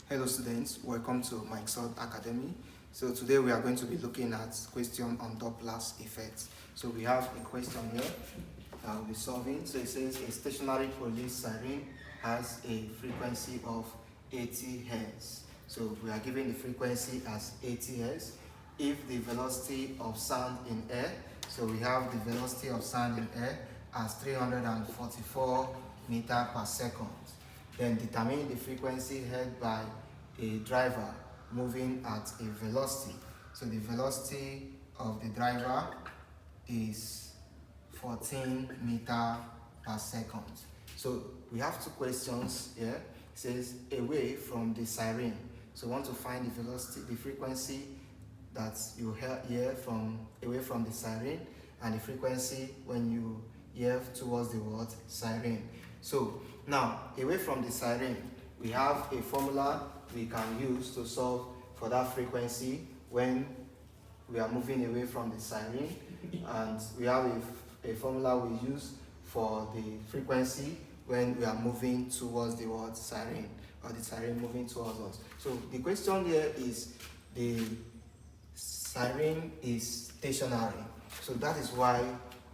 Hello students, welcome to Microsoft Academy. So today we are going to be looking at question on Doppler's effect. So we have a question here that we'll be solving. So it says a stationary police siren has a frequency of 80 Hz. So we are given the frequency as 80 Hz. If the velocity of sound in air, so we have the velocity of sound in air as 344 meters per second. Then determine the frequency held by a driver moving at a velocity. So the velocity of the driver is 14 meters per second. So we have two questions here. It says away from the siren. So we want to find the velocity, the frequency that you hear from away from the siren, and the frequency when you hear towards the word siren. So now, away from the siren, we have a formula we can use to solve for that frequency when we are moving away from the siren, and we have a formula we use for the frequency when we are moving towards the word siren, or the siren moving towards us. So the question here is the siren is stationary. So that is why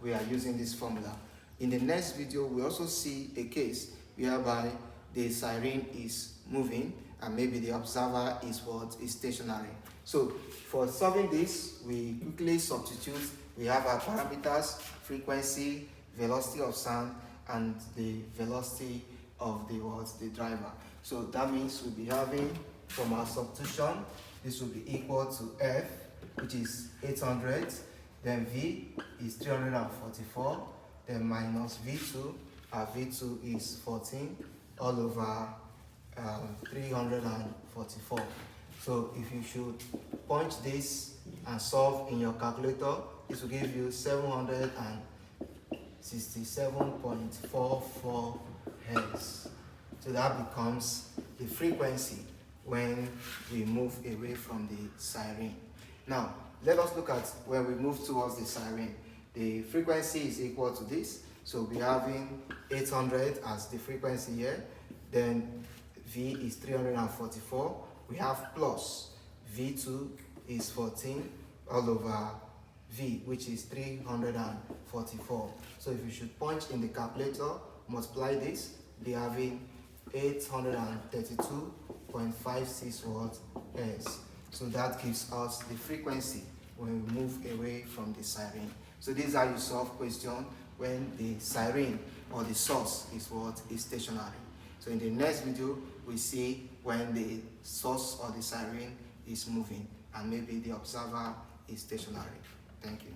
we are using this formula. In the next video, we also see a case whereby the siren is moving and maybe the observer is stationary. So for solving this, we quickly substitute. We have our parameters: frequency, velocity of sound, and the velocity of the driver. So that means we'll be having, from our substitution, this will be equal to F, which is 800, then V is 344, then minus V2, our V2 is 14, all over 344. So if you should punch this and solve in your calculator, this will give you 767.44 Hz. So that becomes the frequency when we move away from the siren. Now, let us look at when we move towards the siren. The frequency is equal to this. So we're having 800 as the frequency here. Then V is 344. We have plus V2 is 14 all over V, which is 344. So if you should punch in the calculator, multiply this, we're having 832.56 watts Hz. So that gives us the frequency when we move away from the siren. So this is how you solve question when the siren or the source is stationary. So in the next video, we see when the source or the siren is moving and maybe the observer is stationary. Thank you.